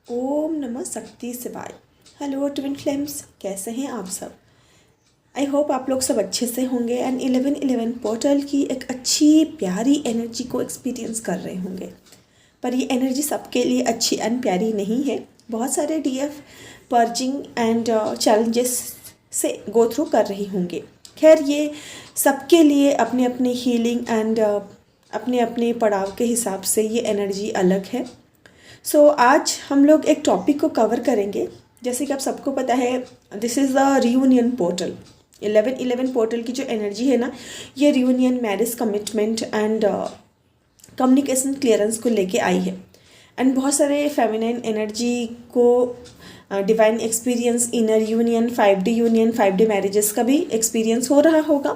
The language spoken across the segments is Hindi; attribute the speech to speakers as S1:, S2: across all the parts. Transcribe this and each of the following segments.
S1: ओम नमः शक्ति शिवाय। हेलो ट्विन फ्लेम्स, कैसे हैं आप सब। आई होप आप लोग सब अच्छे से होंगे एंड 1111 पोर्टल की एक अच्छी प्यारी एनर्जी को एक्सपीरियंस कर रहे होंगे। पर ये एनर्जी सबके लिए अच्छी एंड प्यारी नहीं है। बहुत सारे डीएफ पर्जिंग एंड चैलेंजेस से गो थ्रू कर रही होंगे। खैर, ये सबके लिए अपने अपने हीलिंग एंड अपने अपने पड़ाव के हिसाब से ये एनर्जी अलग है। आज हम लोग एक टॉपिक को कवर करेंगे। जैसे कि आप सबको पता है, this is the reunion portal. 1111 portal की जो एनर्जी है ना, ये reunion, marriage, commitment and communication clearance को लेके आई है। एंड बहुत सारे फेमिनाइन एनर्जी को divine experience, inner union, 5D union, 5D marriages का भी एक्सपीरियंस हो रहा होगा।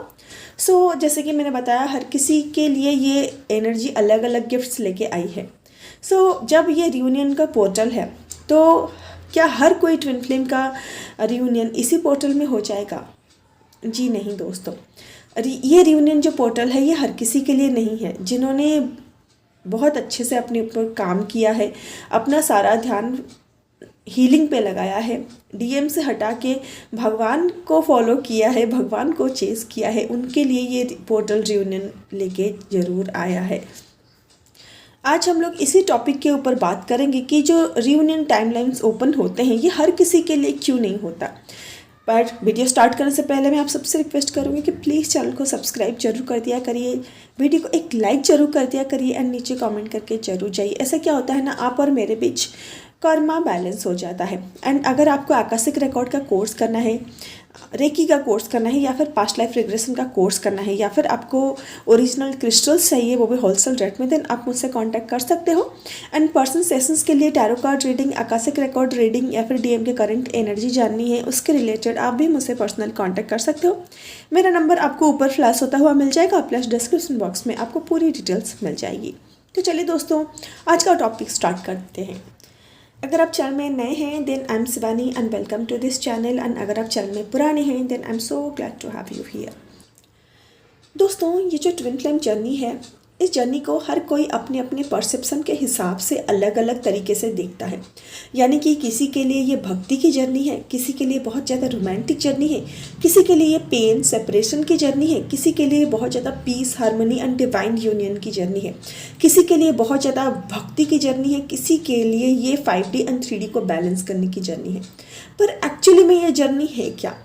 S1: जैसे कि मैंने बताया, हर किसी के लिए ये एनर्जी अलग अलग गिफ्ट्स लेके आई है। जब ये रियूनियन का पोर्टल है, तो क्या हर कोई ट्विन फ्लेम का रियूनियन इसी पोर्टल में हो जाएगा? जी नहीं दोस्तों, ये रियूनियन जो पोर्टल है, ये हर किसी के लिए नहीं है। जिन्होंने बहुत अच्छे से अपने ऊपर काम किया है, अपना सारा ध्यान हीलिंग पे लगाया है, डीएम से हटा के भगवान को फॉलो किया है, भगवान को चेस किया है, उनके लिए ये पोर्टल रियूनियन लेके ज़रूर आया है। आज हम लोग इसी टॉपिक के ऊपर बात करेंगे कि जो रियूनियन टाइमलाइंस ओपन होते हैं, ये हर किसी के लिए क्यों नहीं होता। पर वीडियो स्टार्ट करने से पहले मैं आप सबसे रिक्वेस्ट करूँगी कि प्लीज़ चैनल को सब्सक्राइब जरूर कर दिया करिए, वीडियो को एक लाइक जरूर कर दिया करिए एंड नीचे कमेंट करके जरूर जाइए। ऐसा क्या होता है ना, आप और मेरे बीच कर्मा बैलेंस हो जाता है। एंड अगर आपको आकाशिक रिकॉर्ड का कोर्स करना है, रेकी का कोर्स करना है, या फिर पास्ट लाइफ रिग्रेशन का कोर्स करना है, या फिर आपको ओरिजिनल क्रिस्टल्स चाहिए, वो भी होलसेल रेट में, देन आप मुझसे कांटेक्ट कर सकते हो। एंड पर्सनल सेशंस के लिए tarot card reading, Akashic record reading या फिर डीएम के करंट एनर्जी जाननी है, उसके रिलेटेड आप भी मुझसे पर्सनल कांटेक्ट कर सकते हो। मेरा नंबर आपको ऊपर फ्लैश होता हुआ मिल जाएगा, प्लस डिस्क्रिप्शन बॉक्स में आपको पूरी डिटेल्स मिल जाएगी। तो चलिए दोस्तों, आज का टॉपिक स्टार्ट करते हैं। अगर आप चैनल में नए हैं then I am Shivani and welcome to this channel. And अगर आप चैनल में पुराने हैं then I am so glad to have you here. दोस्तों, ये जो ट्विन फ्लेम जर्नी है, इस जर्नी को हर कोई अपने अपने परसेप्शन के हिसाब से अलग अलग तरीके से देखता है। यानी कि किसी के लिए ये भक्ति की जर्नी है, किसी के लिए बहुत ज़्यादा रोमांटिक जर्नी है, किसी के लिए ये पेन सेपरेशन की जर्नी है, किसी के लिए बहुत ज़्यादा peace, harmony and divine union की जर्नी है, किसी के लिए बहुत ज़्यादा भक्ति की जर्नी है, किसी के लिए ये 5D एंड 3D को बैलेंस करने की जर्नी है। पर एक्चुअली में ये जर्नी है क्या?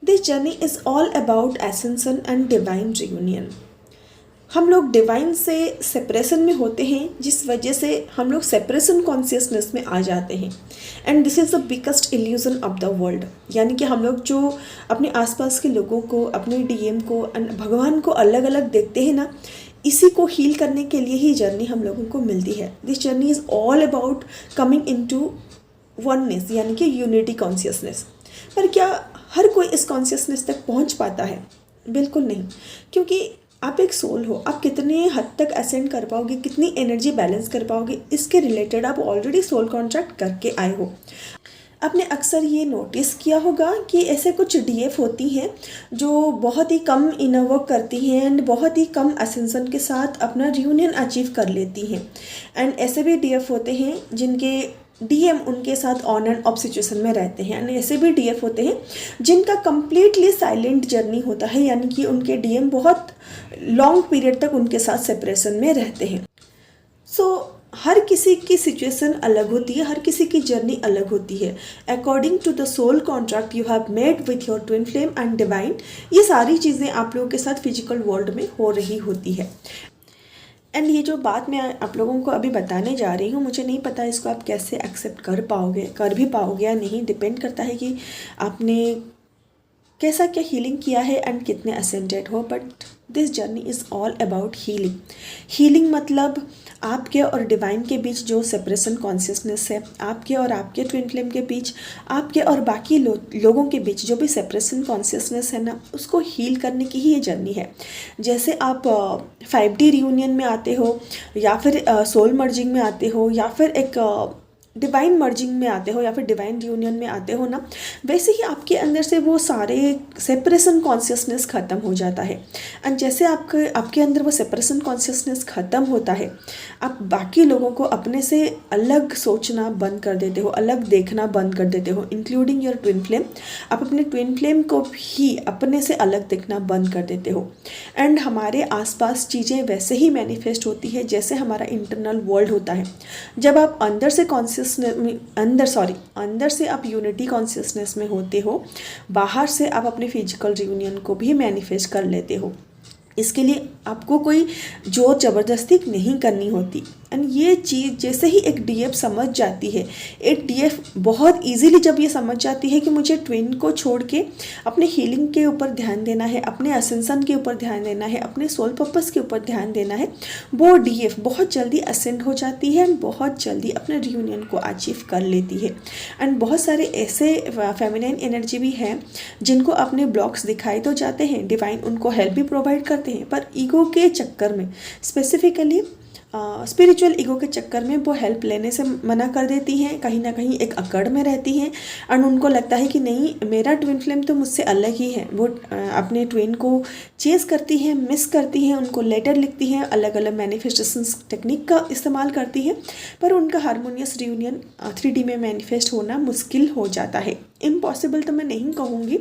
S1: This journey is all about ascension and divine reunion. हम लोग डिवाइन से सेपरेशन में होते हैं, जिस वजह से हम लोग सेपरेशन कॉन्शियसनेस में आ जाते हैं। And this is the biggest illusion of the world. यानी कि हम लोग जो अपने आसपास के लोगों को, अपने डीएम को, भगवान को अलग अलग देखते हैं ना, इसी को हील करने के लिए ही जर्नी हम लोगों को मिलती है। This journey is all about coming into oneness, यानी कि यूनिटी कॉन्शियसनेस। पर क्या हर कोई इस कॉन्शियसनेस तक पहुंच पाता है? बिल्कुल नहीं, क्योंकि आप एक सोल हो। आप कितने हद तक असेंड कर पाओगे, कितनी एनर्जी बैलेंस कर पाओगे, इसके रिलेटेड आप ऑलरेडी सोल कॉन्ट्रैक्ट करके आए हो। आपने अक्सर ये नोटिस किया होगा कि ऐसे कुछ डीएफ होती हैं जो बहुत ही कम इनर वर्क करती हैं एंड बहुत ही कम असेंशन के साथ अपना रियूनियन अचीव कर लेती हैं। एंड ऐसे भी डीएफ होते हैं जिनके डीएम उनके साथ ऑन एंड ऑफ सिचुएशन में रहते हैं। एंड ऐसे भी डीएफ होते हैं जिनका कम्प्लीटली साइलेंट जर्नी होता है, यानी कि उनके डीएम बहुत लॉन्ग पीरियड तक उनके साथ सेपरेशन में रहते हैं। हर किसी की सिचुएशन अलग होती है, हर किसी की जर्नी अलग होती है। According to the soul contract you have made with your twin flame and divine, ये सारी चीज़ें आप लोगों के साथ फिजिकल वर्ल्ड में हो रही होती है। एंड ये जो बात मैं आप लोगों को अभी बताने जा रही हूँ, मुझे नहीं पता इसको आप कैसे एक्सेप्ट कर पाओगे, कर भी पाओगे या नहीं, डिपेंड करता है कि आपने कैसा क्या हीलिंग किया है एंड कितने असेंडेड हो। But this journey is all about healing. Healing मतलब आपके और डिवाइन के बीच जो सेपरेशन कॉन्शियसनेस है, आपके और आपके ट्विन फ्लेम के बीच, आपके और बाकी लोगों के बीच जो भी सेपरेशन कॉन्शियसनेस है ना, उसको हील करने की ही ये जर्नी है। जैसे आप 5D रियूनियन में आते हो, या फिर सोल मर्जिंग में आते हो, या फिर एक डिवाइन मर्जिंग में आते हो या फिर डिवाइन यूनियन में आते हो ना, वैसे ही आपके अंदर से वो सारे सेपरेशन कॉन्शियसनेस ख़त्म हो जाता है। एंड जैसे आपके अंदर वो सेपरेशन कॉन्शियसनेस ख़त्म होता है, आप बाकी लोगों को अपने से अलग सोचना बंद कर देते हो, अलग देखना बंद कर देते हो, इंक्लूडिंग योर ट्विन फ्लेम। आप अपने ट्विन फ्लेम को भी अपने से अलग देखना बंद कर देते हो। एंड हमारे आसपास चीज़ें वैसे ही मैनिफेस्ट होती है जैसे हमारा इंटरनल वर्ल्ड होता है। जब आप अंदर से अंदर से आप यूनिटी कॉन्शियसनेस में होते हो, बाहर से आप अपने फिजिकल रियूनियन को भी मैनिफेस्ट कर लेते हो। इसके लिए आपको कोई जोर ज़बरदस्ती नहीं करनी होती। एंड ये चीज़ जैसे ही एक डीएफ समझ जाती है, एक डीएफ बहुत इजीली जब ये समझ जाती है कि मुझे ट्विन को छोड़ के अपने हीलिंग के ऊपर ध्यान देना है, अपने असेंशन के ऊपर ध्यान देना है, अपने सोल पर्पस के ऊपर ध्यान देना है, वो डीएफ बहुत जल्दी असेंड हो जाती है एंड बहुत जल्दी अपने रियूनियन को अचीव कर लेती है। एंड बहुत सारे ऐसे फेमिनाइन एनर्जी भी हैं जिनको अपने ब्लॉक्स दिखाई तो जाते हैं, डिवाइन उनको हेल्प भी प्रोवाइड करते हैं, पर ईगो के चक्कर में, स्पेसिफिकली स्पिरिचुअल ईगो के चक्कर में वो हेल्प लेने से मना कर देती हैं, कहीं ना कहीं एक अकड़ में रहती हैं। एंड उनको लगता है कि नहीं, मेरा ट्विन फ्लेम तो मुझसे अलग ही है। वो अपने ट्विन को चेस करती हैं, मिस करती हैं, उनको लेटर लिखती हैं, अलग अलग मैनिफेस्टेशन टेक्निक का इस्तेमाल करती हैं, पर उनका हारमोनियस रियूनियन 3D में मैनिफेस्ट होना मुश्किल हो जाता है। इम्पॉसिबल तो मैं नहीं कहूँगी,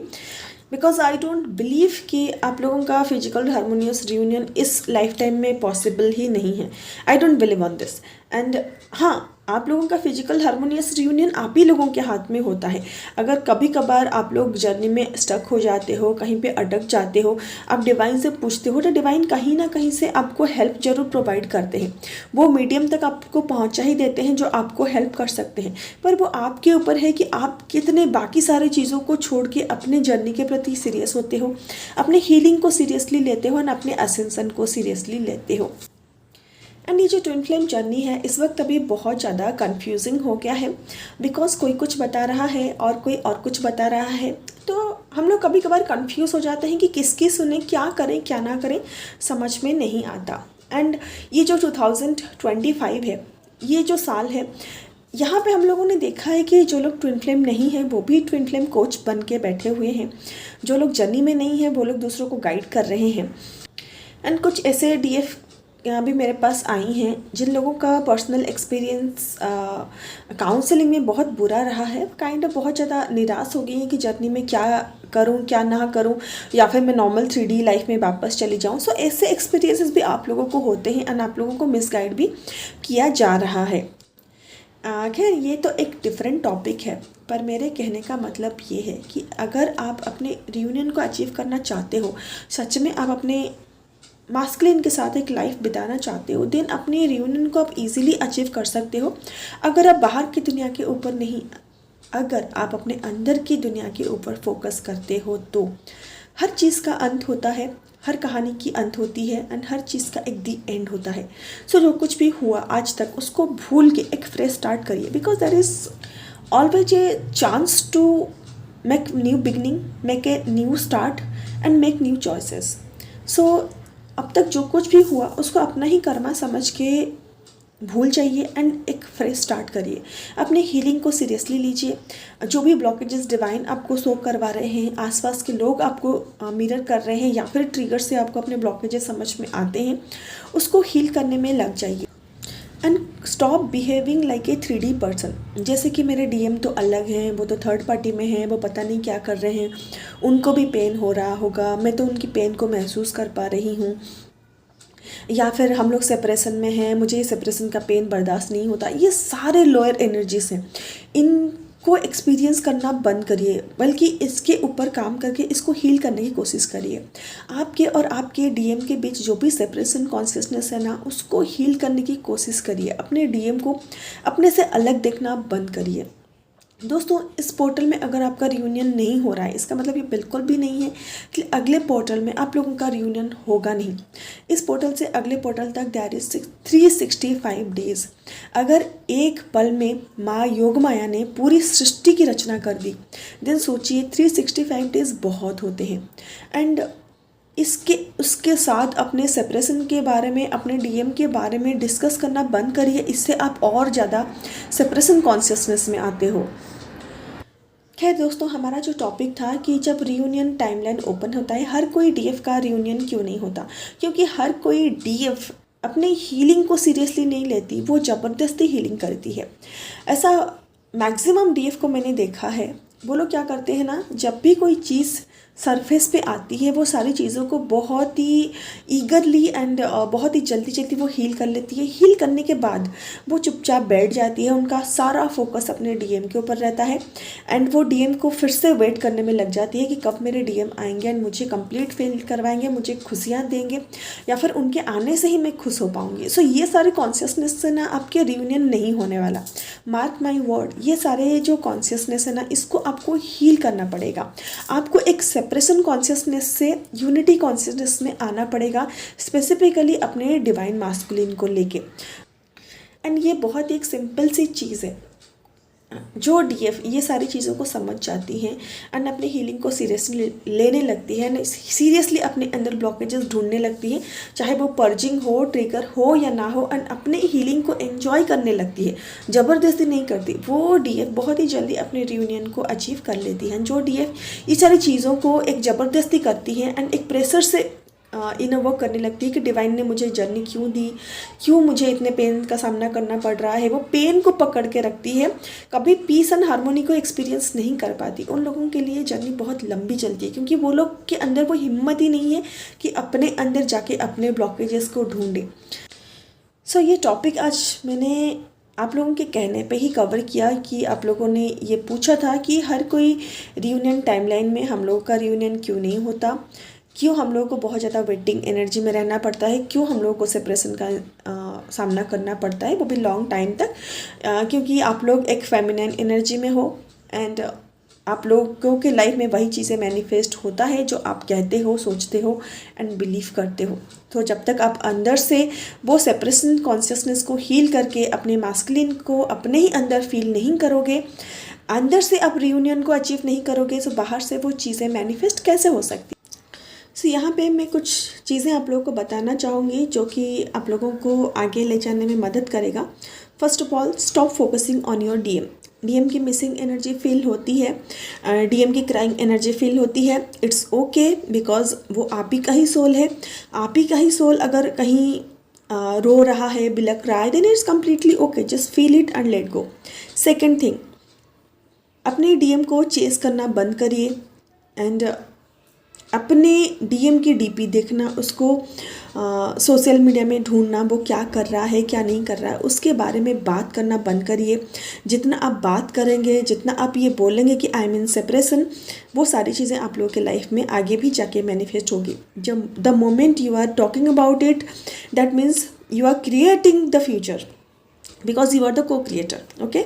S1: बिकॉज आई डोंट बिलीव कि आप लोगों का फिजिकल हारमोनियस रियूनियन इस लाइफ टाइम में पॉसिबल ही नहीं है। I don't believe on this. And हाँ, आप लोगों का फिजिकल हारमोनियस रियूनियन आप ही लोगों के हाथ में होता है। अगर कभी कभार आप लोग जर्नी में स्टक हो जाते हो, कहीं पे अटक जाते हो, आप डिवाइन से पूछते हो तो डिवाइन कहीं ना कहीं से आपको हेल्प जरूर प्रोवाइड करते हैं। वो मीडियम तक आपको पहुंचा ही देते हैं जो आपको हेल्प कर सकते हैं, पर वो आपके ऊपर है कि आप कितने बाकी सारी चीज़ों को छोड़ के अपने जर्नी के प्रति सीरियस होते हो, अपने हीलिंग को सीरियसली लेते हो और अपने असेंशन को सीरियसली लेते हो। एंड ये जो ट्विन फ्लेम जर्नी है इस वक्त अभी बहुत ज़्यादा कंफ्यूजिंग हो गया है, बिकॉज कोई कुछ बता रहा है और कोई और कुछ बता रहा है, तो हम लोग कभी कभार कंफ्यूज हो जाते हैं कि किसकी सुने, क्या करें क्या ना करें, समझ में नहीं आता। एंड ये जो 2025 है, ये जो साल है, यहाँ पे हम लोगों ने देखा है कि जो लोग ट्विन फ्लेम नहीं हैं वो भी ट्विन फ्लेम कोच बन के बैठे हुए हैं, जो लोग जर्नी में नहीं हैं वो लोग दूसरों को गाइड कर रहे हैं। एंड कुछ ऐसे डीएफ यहाँ भी मेरे पास आई हैं जिन लोगों का पर्सनल एक्सपीरियंस काउंसलिंग में बहुत बुरा रहा है, काइंड ऑफ बहुत ज़्यादा निराश हो गई है कि जर्नी में क्या करूँ क्या ना करूँ, या फिर मैं नॉर्मल 3D लाइफ में वापस चली जाऊँ। सो ऐसे एक्सपीरियंसेस भी आप लोगों को होते हैं एंड आप लोगों को मिसगाइड भी किया जा रहा है। खैर ये तो एक डिफरेंट टॉपिक है, पर मेरे कहने का मतलब ये है कि अगर आप अपने रियूनियन को अचीव करना चाहते हो, सच में आप अपने मास्कुलिन के साथ एक लाइफ बिताना चाहते हो, देन अपने रियूनियन को आप इजीली अचीव कर सकते हो। अगर आप बाहर की दुनिया के ऊपर नहीं, अगर आप अपने अंदर की दुनिया के ऊपर फोकस करते हो तो हर चीज़ का अंत होता है, हर कहानी की अंत होती है एंड हर चीज़ का एक दी एंड होता है। सो जो कुछ भी हुआ आज तक उसको भूल के एक फ्रेश स्टार्ट करिए, because there is always a chance to make new beginning, make a new start and make new choices. So अब तक जो कुछ भी हुआ उसको अपना ही कर्मा समझ के भूल जाइए एंड एक फ्रेश स्टार्ट करिए। अपने हीलिंग को सीरियसली लीजिए। जो भी ब्लॉकेजेस डिवाइन आपको शो करवा रहे हैं, आसपास के लोग आपको मिरर कर रहे हैं या फिर ट्रिगर से आपको अपने ब्लॉकेजेस समझ में आते हैं, उसको हील करने में लग जाइए। And stop behaving like a 3D person. जैसे कि मेरे डीएम तो अलग हैं, वो तो थर्ड पार्टी में हैं, वो पता नहीं क्या कर रहे हैं, उनको भी पेन हो रहा होगा, मैं तो उनकी पेन को महसूस कर पा रही हूँ, या फिर हम लोग सेपरेशन में हैं, मुझे ये सेपरेशन का पेन बर्दाश्त नहीं होता। ये सारे लोअर एनर्जीज हैं, इनको एक्सपीरियंस करना बंद करिए, बल्कि इसके ऊपर काम करके इसको हील करने की कोशिश करिए। आपके और आपके डीएम के बीच जो भी सेपरेशन कॉन्शियसनेस है ना, उसको हील करने की कोशिश करिए। अपने डीएम को अपने से अलग देखना बंद करिए। दोस्तों, इस पोर्टल में अगर आपका रियूनियन नहीं हो रहा है, इसका मतलब ये बिल्कुल भी नहीं है कि अगले पोर्टल में आप लोगों का रियूनियन होगा नहीं। इस पोर्टल से अगले पोर्टल तक देयर इज 365 डेज। अगर एक पल में माँ योग माया ने पूरी सृष्टि की रचना कर दी, देन सोचिए 365 डेज बहुत होते हैं। एंड उसके साथ अपने सेपरेशन के बारे में, अपने डीएम के बारे में डिस्कस करना बंद करिए। इससे आप और ज़्यादा सेपरेशन कॉन्शियसनेस में आते हो। खैर दोस्तों, हमारा जो टॉपिक था कि जब रियूनियन टाइमलाइन ओपन होता है, हर कोई डीएफ का रियूनियन क्यों नहीं होता, क्योंकि हर कोई डीएफ अपने हीलिंग को सीरियसली नहीं लेती, वो ज़बरदस्ती हीलिंग करती है। ऐसा मैक्सिमम डीएफ को मैंने देखा है। वो लोग क्या करते हैं ना, जब भी कोई चीज़ सरफेस पे आती है वो सारी चीज़ों को बहुत ही ईगरली एंड बहुत ही जल्दी जल्दी वो हील कर लेती है। हील करने के बाद वो चुपचाप बैठ जाती है, उनका सारा फोकस अपने डीएम के ऊपर रहता है एंड वो डीएम को फिर से वेट करने में लग जाती है कि कब मेरे डीएम आएंगे एंड मुझे कंप्लीट फील करवाएंगे, मुझे खुशियाँ देंगे या फिर उनके आने से ही मैं खुश हो पाऊँगी। सो ये सारे कॉन्शियसनेस से ना आपके रियूनियन नहीं होने वाला। मार्क माई वर्ड, ये सारे जो कॉन्शियसनेस है ना, इसको आपको हील करना पड़ेगा। आपको एक सेपरेशन कॉन्शियसनेस से यूनिटी कॉन्शियसनेस में आना पड़ेगा, स्पेसिफिकली अपने डिवाइन मास्कुलिन को लेके। एंड ये बहुत ही एक सिंपल सी चीज़ है। जो डीएफ ये सारी चीज़ों को समझ जाती हैं एंड अपने हीलिंग को सीरियसली लेने लगती है एंड सीरियसली अपने अंदर ब्लॉकेजेस ढूंढने लगती है, चाहे वो पर्जिंग हो, ट्रिगर हो या ना हो, एंड अपने हीलिंग को एंजॉय करने लगती है, ज़बरदस्ती नहीं करती। वो डीएफ बहुत ही जल्दी अपने रियूनियन को अचीव कर लेती है। जो डीएफ ये सारी चीज़ों को एक ज़बरदस्ती करती है एंड एक प्रेशर से इनर वर्क करने लगती है कि डिवाइन ने मुझे जर्नी क्यों दी, क्यों मुझे इतने पेन का सामना करना पड़ रहा है, वो पेन को पकड़ के रखती है, कभी पीस एंड हार्मोनी को एक्सपीरियंस नहीं कर पाती। उन लोगों के लिए जर्नी बहुत लंबी चलती है, क्योंकि वो लोग के अंदर वो हिम्मत ही नहीं है कि अपने अंदर जाके अपने ब्लॉकेजेस को ढूंढे। सो ये टॉपिक आज मैंने आप लोगों के कहने पे ही कवर किया कि आप लोगों ने ये पूछा था कि हर कोई रियूनियन टाइमलाइन में हम लोगों का रियूनियन क्यों नहीं होता, क्यों हम लोगों को बहुत ज़्यादा वेटिंग एनर्जी में रहना पड़ता है, क्यों हम लोगों को सेपरेशन का सामना करना पड़ता है, वो भी लॉन्ग टाइम तक, क्योंकि आप लोग एक फेमिनिन एनर्जी में हो एंड आप लोगों के लाइफ में वही चीज़ें मैनिफेस्ट होता है जो आप कहते हो, सोचते हो एंड बिलीव करते हो। तो जब तक आप अंदर से वो सेपरेशन कॉन्शियसनेस को हील करके अपने मास्कुलिन को अपने ही अंदर फील नहीं करोगे, अंदर से आप रियूनियन को अचीव नहीं करोगे, तो बाहर से वो चीज़ें मैनिफेस्ट कैसे हो सकती। सो यहाँ पे मैं कुछ चीज़ें आप लोगों को बताना चाहूँगी जो कि आप लोगों को आगे ले जाने में मदद करेगा। First of all, stop focusing on your DM. DM की मिसिंग एनर्जी फील होती है, डीएम की क्राइंग एनर्जी फील होती है। इट्स ओके, बिकॉज वो आप ही का ही सोल है। आप ही का ही सोल अगर कहीं रो रहा है, बिलक रहा है, then it's completely okay, just feel it and let go. Second thing, अपने डीएम को चेस करना बंद करिए एंड अपने डीएम की डीपी देखना, उसको सोशल मीडिया में ढूंढना, वो क्या कर रहा है, क्या नहीं कर रहा है, उसके बारे में बात करना बंद करिए। जितना आप बात करेंगे, जितना आप ये बोलेंगे कि आई एम इन सेपरेशन, वो सारी चीज़ें आप लोगों के लाइफ में आगे भी जाके मैनिफेस्ट होगी। जब the moment you are talking about it, that means you are creating the future, because you are the co creator. Okay,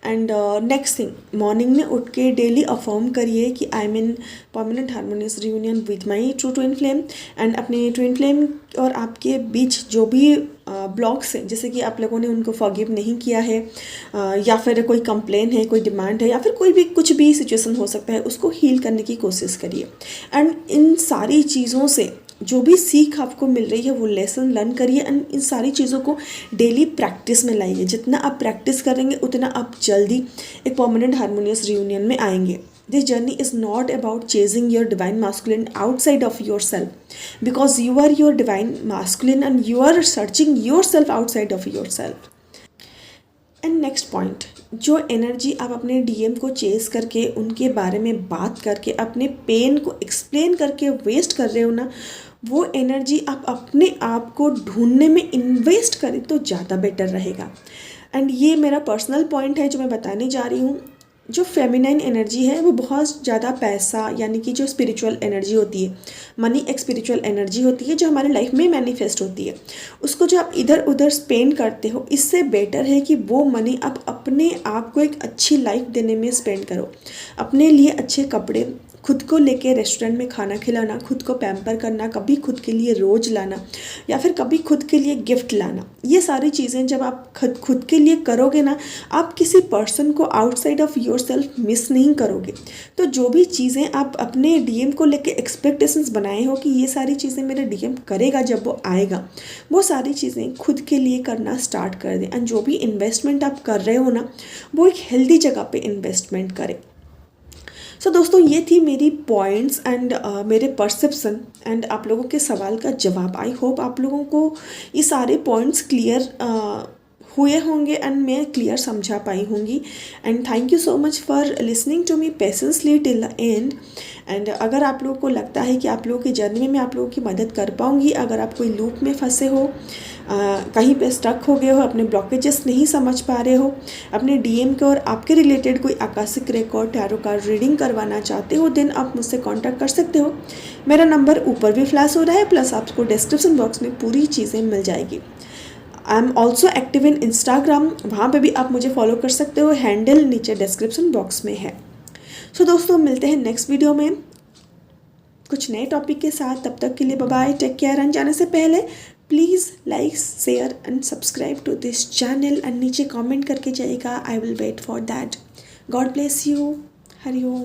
S1: and next thing, morning में उठ के डेली अफर्म करिए कि I am in permanent harmonious reunion with my true twin flame. And अपने ट्विन फ्लेम और आपके बीच जो भी ब्लॉक्स हैं, जैसे कि आप लोगों ने उनको फॉरगिव नहीं किया है, या फिर कोई कंप्लेन है, कोई डिमांड है, या फिर कोई भी कुछ भी सिचुएशन हो सकता है, उसको हील करने की कोशिश करिए। एंड इन सारी चीज़ों से जो भी सीख आपको मिल रही है वो लेसन लर्न करिए एंड इन सारी चीज़ों को डेली प्रैक्टिस में लाइए। जितना आप प्रैक्टिस करेंगे उतना आप जल्दी एक परमानेंट हार्मोनियस रियूनियन में आएंगे। This journey is not about chasing your divine masculine outside of yourself, because you are your divine masculine and you are searching yourself outside of yourself. And next point, जो एनर्जी आप अपने डीएम को चेस करके, उनके बारे में बात करके, अपने पेन को एक्सप्लेन करके वेस्ट कर रहे हो ना, वो एनर्जी आप अपने आप को ढूंढने में इन्वेस्ट करें तो ज़्यादा बेटर रहेगा। एंड ये मेरा पर्सनल पॉइंट है जो मैं बताने जा रही हूँ। जो फेमिनाइन एनर्जी है वो बहुत ज़्यादा पैसा, यानी कि जो स्पिरिचुअल एनर्जी होती है, मनी एक स्पिरिचुअल एनर्जी होती है जो हमारे लाइफ में मैनिफेस्ट होती है, उसको जो आप इधर उधर स्पेंड करते हो, इससे बेटर है कि वो मनी आप अपने आप को एक अच्छी लाइफ देने में स्पेंड करो। अपने लिए अच्छे कपड़े, खुद को लेके रेस्टोरेंट में खाना खिलाना, खुद को पैम्पर करना, कभी खुद के लिए रोज लाना या फिर कभी खुद के लिए गिफ्ट लाना, ये सारी चीज़ें जब आप खुद के लिए करोगे ना, आप किसी पर्सन को outside of your self miss नहीं करोगे। तो जो भी चीज़ें आप अपने डीएम को लेके एक्सपेक्टेशंस बनाए हो कि ये सारी चीज़ें मेरे डीएम करेगा जब वो आएगा, वो सारी चीज़ें खुद के लिए करना स्टार्ट कर दें। एंड जो भी इन्वेस्टमेंट आप कर रहे हो ना, वो एक हेल्दी जगह पे इन्वेस्टमेंट करें। सो दोस्तों, ये थी मेरी पॉइंट्स एंड मेरे परसेप्शन एंड आप लोगों के सवाल का जवाब। आई होप आप लोगों को ये सारे पॉइंट्स क्लियर हुए होंगे एंड मैं क्लियर समझा पाई होंगी। And thank you so much for listening to me patiently till the end. And अगर आप लोगों को लगता है कि आप लोगों की जर्नी में मैं आप लोगों की मदद कर पाऊँगी, अगर आप कोई लूप में फंसे हो, कहीं पे स्टक हो गए हो, अपने ब्लॉकेजेस नहीं समझ पा रहे हो, अपने डीएम के और आपके रिलेटेड कोई Akashic record, tarot card reading करवाना चाहते हो, देन आप मुझसे कांटेक्ट कर सकते हो। मेरा नंबर ऊपर भी फ्लैश हो रहा है, प्लस आपको डिस्क्रिप्शन बॉक्स में पूरी चीज़ें मिल जाएगी। I am also active in Instagram, वहाँ पे भी आप मुझे फॉलो कर सकते हो, हैंडल नीचे डिस्क्रिप्शन बॉक्स में है। सो दोस्तों, मिलते हैं नेक्स्ट वीडियो में कुछ नए टॉपिक के साथ। तब तक के लिए bye bye, take care. And जाने से पहले please like, share and subscribe to this channel and नीचे कमेंट करके जाइएगा। I will wait for that. God bless you. Hari Om.